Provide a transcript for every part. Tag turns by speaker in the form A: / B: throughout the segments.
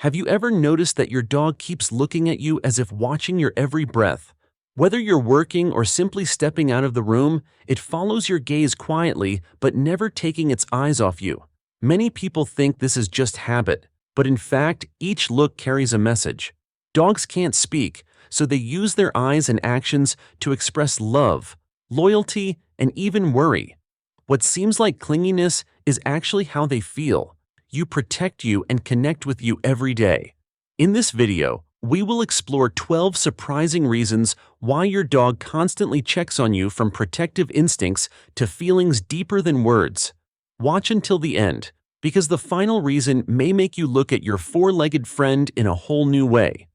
A: Have you ever noticed that your dog keeps looking at you as if watching your every breath? Whether you're working or simply stepping out of the room, it follows your gaze quietly but never taking its eyes off you. Many people think this is just habit, but in fact, each look carries a message. Dogs can't speak, so they use their eyes and actions to express love, loyalty, and even worry. What seems like clinginess is actually how they feel. You protect you and connect with you every day. In this video, we will explore 12 surprising reasons why your dog constantly checks on you, from protective instincts to feelings deeper than words. Watch until the end, because the final reason may make you look at your four-legged friend in a whole new way.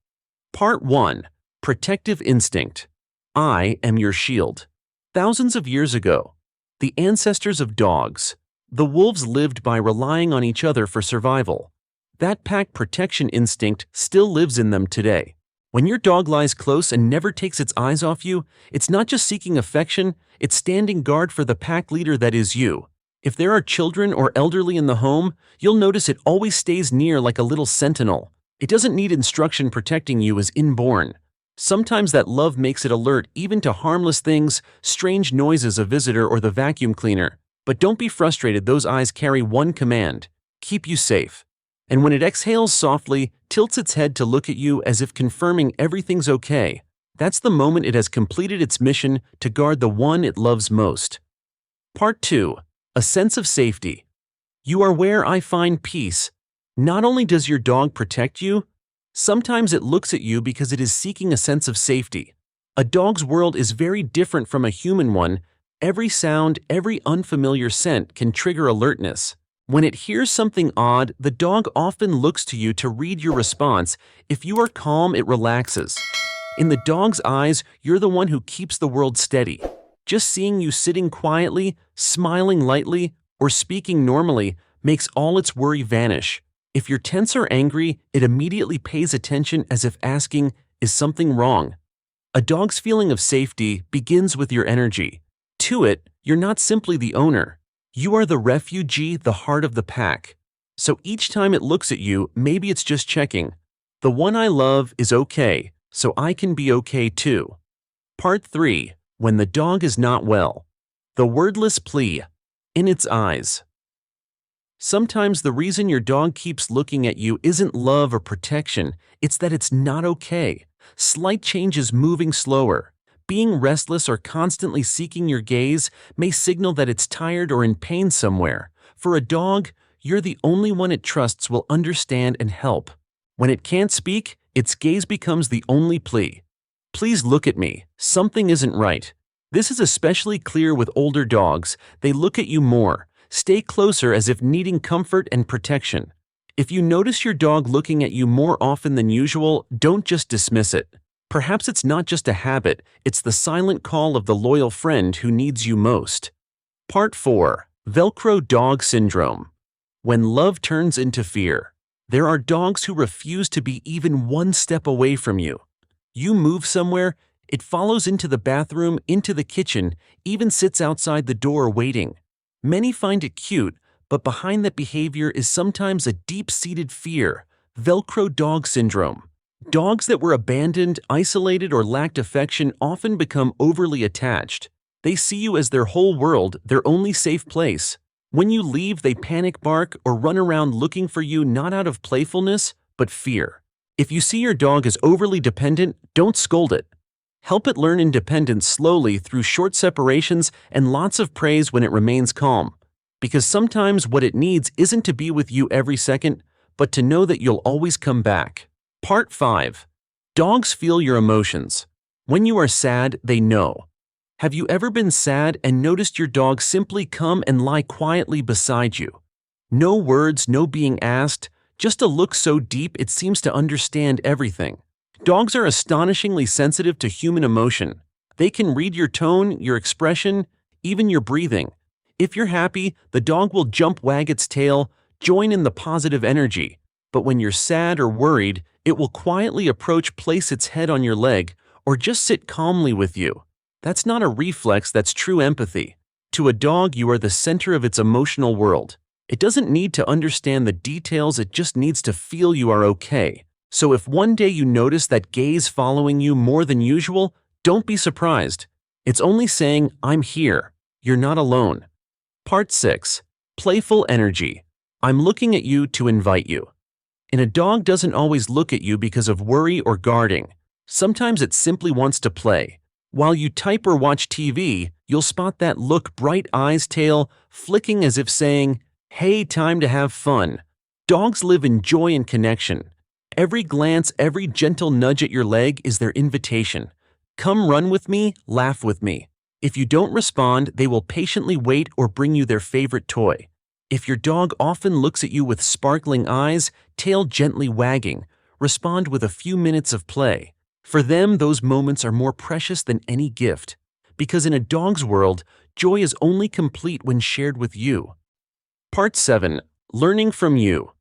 A: Part 1. Protective Instinct. I am your shield. Thousands of years ago, the ancestors of dogs, the wolves, lived by relying on each other for survival. That pack protection instinct still lives in them today. When your dog lies close and never takes its eyes off you, it's not just seeking affection, it's standing guard for the pack leader that is you. If there are children or elderly in the home, you'll notice it always stays near like a little sentinel. It doesn't need instruction, protecting you is inborn. Sometimes that love makes it alert even to harmless things, strange noises, a visitor, or the vacuum cleaner. But don't be frustrated, those eyes carry one command: keep you safe. And when it exhales softly, tilts its head to look at you as if confirming everything's okay, that's the moment it has completed its mission to guard the one it loves most. Part 2. A sense of safety. You are where I find peace. Not only does your dog protect you, sometimes it looks at you because it is seeking a sense of safety. A dog's world is very different from a human one. Every sound, every unfamiliar scent can trigger alertness. When it hears something odd, the dog often looks to you to read your response. If you are calm, it relaxes. In the dog's eyes, you're the one who keeps the world steady. Just seeing you sitting quietly, smiling lightly, or speaking normally makes all its worry vanish. If you're tense or angry, it immediately pays attention, as if asking, "Is something wrong?" A dog's feeling of safety begins with your energy. To it, you're not simply the owner. You are the refugee, the heart of the pack. So each time it looks at you, maybe it's just checking, the one I love is okay, so I can be okay too. Part 3. When the dog is not well. The wordless plea. In its eyes. Sometimes the reason your dog keeps looking at you isn't love or protection, it's that it's not okay. Slight changes, moving slower, being restless, or constantly seeking your gaze may signal that it's tired or in pain somewhere. For a dog, you're the only one it trusts will understand and help. When it can't speak, its gaze becomes the only plea. Please look at me, something isn't right. This is especially clear with older dogs. They look at you more, stay closer, as if needing comfort and protection. If you notice your dog looking at you more often than usual, don't just dismiss it. Perhaps it's not just a habit, it's the silent call of the loyal friend who needs you most. Part 4. Velcro Dog Syndrome. When love turns into fear. There are dogs who refuse to be even one step away from you. You move somewhere, it follows into the bathroom, into the kitchen, even sits outside the door waiting. Many find it cute, but behind that behavior is sometimes a deep-seated fear. Velcro Dog Syndrome. Dogs that were abandoned, isolated, or lacked affection often become overly attached. They see you as their whole world, their only safe place. When you leave, they panic, bark, or run around looking for you, not out of playfulness, but fear. If you see your dog as overly dependent, don't scold it. Help it learn independence slowly through short separations and lots of praise when it remains calm. Because sometimes what it needs isn't to be with you every second, but to know that you'll always come back. Part 5. Dogs feel your emotions. When you are sad, they know. Have you ever been sad and noticed your dog simply come and lie quietly beside you? No words, no being asked, just a look so deep it seems to understand everything. Dogs are astonishingly sensitive to human emotion. They can read your tone, your expression, even your breathing. If you're happy, the dog will jump, wag its tail, join in the positive energy. But when you're sad or worried, it will quietly approach, place its head on your leg, or just sit calmly with you. That's not a reflex, that's true empathy. To a dog, you are the center of its emotional world. It doesn't need to understand the details, it just needs to feel you are okay. So if one day you notice that gaze following you more than usual, don't be surprised. It's only saying, I'm here. You're not alone. Part 6. Playful Energy. I'm looking at you to invite you. And a dog doesn't always look at you because of worry or guarding. Sometimes it simply wants to play. While you type or watch TV, you'll spot that look, bright eyes, tail flicking as if saying, hey, time to have fun. Dogs live in joy and connection. Every glance, every gentle nudge at your leg is their invitation. Come run with me, laugh with me. If you don't respond, they will patiently wait or bring you their favorite toy. If your dog often looks at you with sparkling eyes, tail gently wagging, respond with a few minutes of play. For them, those moments are more precious than any gift. Because in a dog's world, joy is only complete when shared with you. Part 7. Learning from you.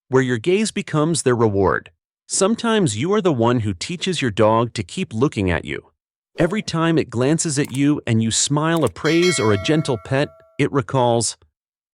A: Where your gaze becomes their reward. Sometimes you are the one who teaches your dog to keep looking at you. Every time it glances at you and you smile a praise or a gentle pet, it recalls,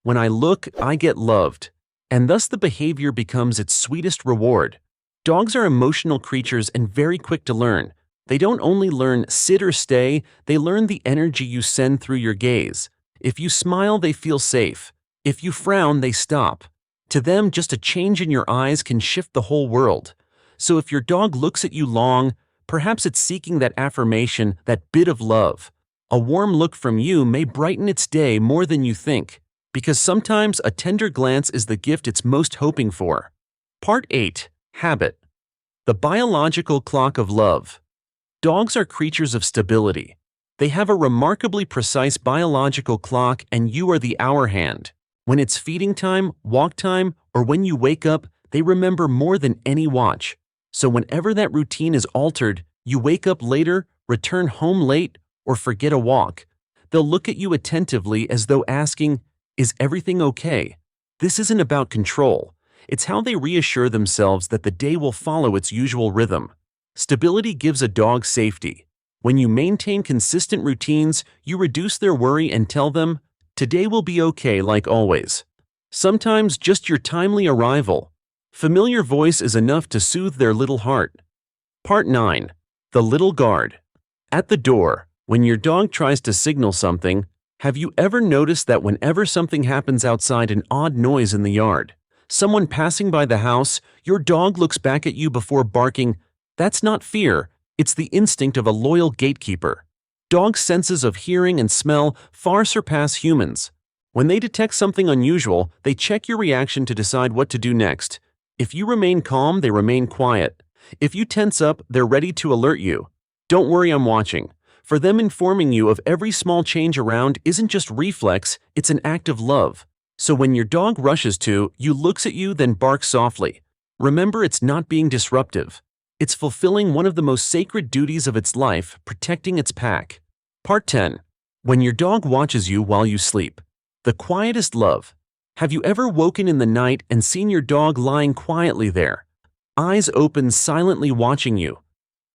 A: when I look, I get loved. And thus the behavior becomes its sweetest reward. Dogs are emotional creatures and very quick to learn. They don't only learn sit or stay, they learn the energy you send through your gaze. If you smile, they feel safe. If you frown, they stop. To them, just a change in your eyes can shift the whole world. So if your dog looks at you long, perhaps it's seeking that affirmation, that bit of love. A warm look from you may brighten its day more than you think, because sometimes a tender glance is the gift it's most hoping for. Part 8. Habit. The biological clock of love. Dogs are creatures of stability. They have a remarkably precise biological clock, and you are the hour hand. When it's feeding time, walk time, or when you wake up, they remember more than any watch. So whenever that routine is altered, you wake up later, return home late, or forget a walk, they'll look at you attentively as though asking, is everything okay? This isn't about control. It's how they reassure themselves that the day will follow its usual rhythm. Stability gives a dog safety. When you maintain consistent routines, you reduce their worry and tell them, today will be okay like always. Sometimes just your timely arrival. Familiar voice is enough to soothe their little heart. Part 9. The little guard. At the door, when your dog tries to signal something, have you ever noticed that whenever something happens outside, an odd noise in the yard, someone passing by the house, your dog looks back at you before barking? That's not fear, it's the instinct of a loyal gatekeeper. Dogs' senses of hearing and smell far surpass humans. When they detect something unusual, they check your reaction to decide what to do next. If you remain calm, they remain quiet. If you tense up, they're ready to alert you. Don't worry, I'm watching. For them, informing you of every small change around isn't just reflex, it's an act of love. So when your dog rushes to you, looks at you, then barks softly. Remember, it's not being disruptive. It's fulfilling one of the most sacred duties of its life, protecting its pack. Part 10. When your dog watches you while you sleep. The quietest love. Have you ever woken in the night and seen your dog lying quietly there, eyes open, silently watching you?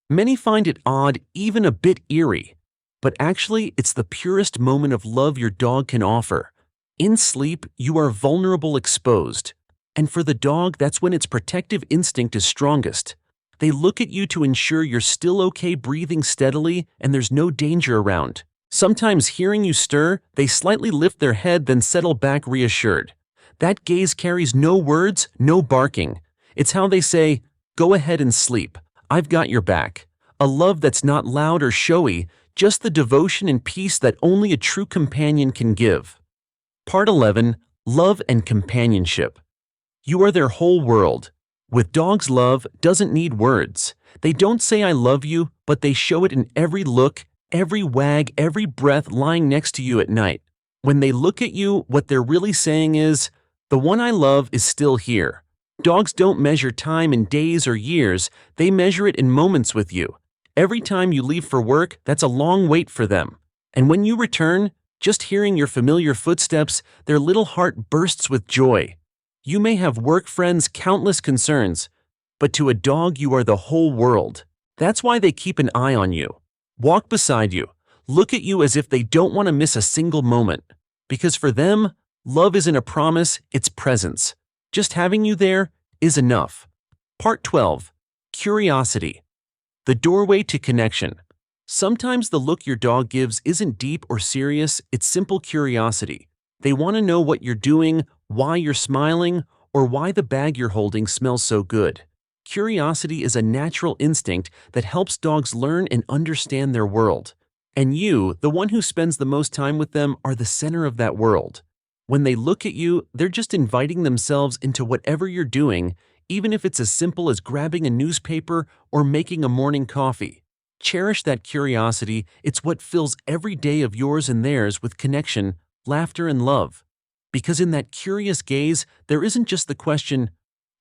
A: Many find it odd, even a bit eerie. But actually, it's the purest moment of love your dog can offer. In sleep, you are vulnerable, exposed. And for the dog, that's when its protective instinct is strongest. They look at you to ensure you're still okay, breathing steadily, and there's no danger around. Sometimes hearing you stir, they slightly lift their head, then settle back reassured. That gaze carries no words, no barking. It's how they say, go ahead and sleep. I've got your back. A love that's not loud or showy, just the devotion and peace that only a true companion can give. Part 11. Love and companionship. You are their whole world. With dogs, love doesn't need words. They don't say I love you, but they show it in every look, every wag, every breath lying next to you at night. When they look at you, what they're really saying is, the one I love is still here. Dogs don't measure time in days or years, they measure it in moments with you. Every time you leave for work, that's a long wait for them. And when you return, just hearing your familiar footsteps, their little heart bursts with joy. You may have work friends, countless concerns, but to a dog you are the whole world. That's why they keep an eye on you, walk beside you, look at you as if they don't want to miss a single moment. Because for them, Love isn't a promise, it's presence. Just having you there is enough. Part 12. Curiosity. The doorway to connection. Sometimes the look your dog gives isn't deep or serious, it's simple curiosity. They want to know what you're doing, why you're smiling, or why the bag you're holding smells so good. Curiosity is a natural instinct that helps dogs learn and understand their world. And you, the one who spends the most time with them, are the center of that world. When they look at you, they're just inviting themselves into whatever you're doing, even if it's as simple as grabbing a newspaper or making a morning coffee. Cherish that curiosity, it's what fills every day of yours and theirs with connection, laughter, and love. Because in that curious gaze, there isn't just the question,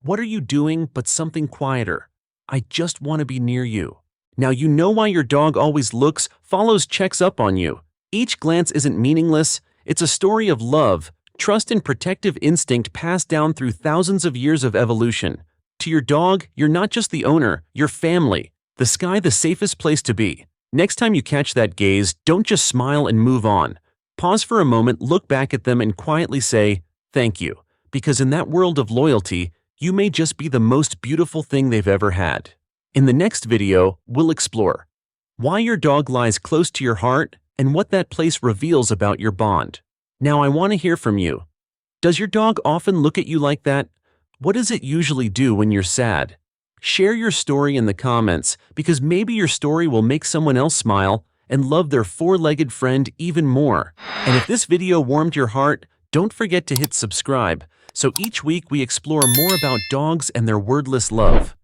A: "What are you doing?" but something quieter. "I just want to be near you." Now you know why your dog always looks, follows, checks up on you. Each glance isn't meaningless. It's a story of love, trust, and protective instinct passed down through thousands of years of evolution. To your dog, you're not just the owner, you're family. The sky the safest place to be. Next time you catch that gaze, don't just smile and move on. Pause for a moment, look back at them, and quietly say, "Thank you." Because in that world of loyalty, you may just be the most beautiful thing they've ever had. In the next video, we'll explore why your dog lies close to your heart and what that place reveals about your bond. Now I want to hear from you. Does your dog often look at you like that? What does it usually do when you're sad? Share your story in the comments, because maybe your story will make someone else smile and love their four-legged friend even more. And if this video warmed your heart, don't forget to hit subscribe, so each week we explore more about dogs and their wordless love.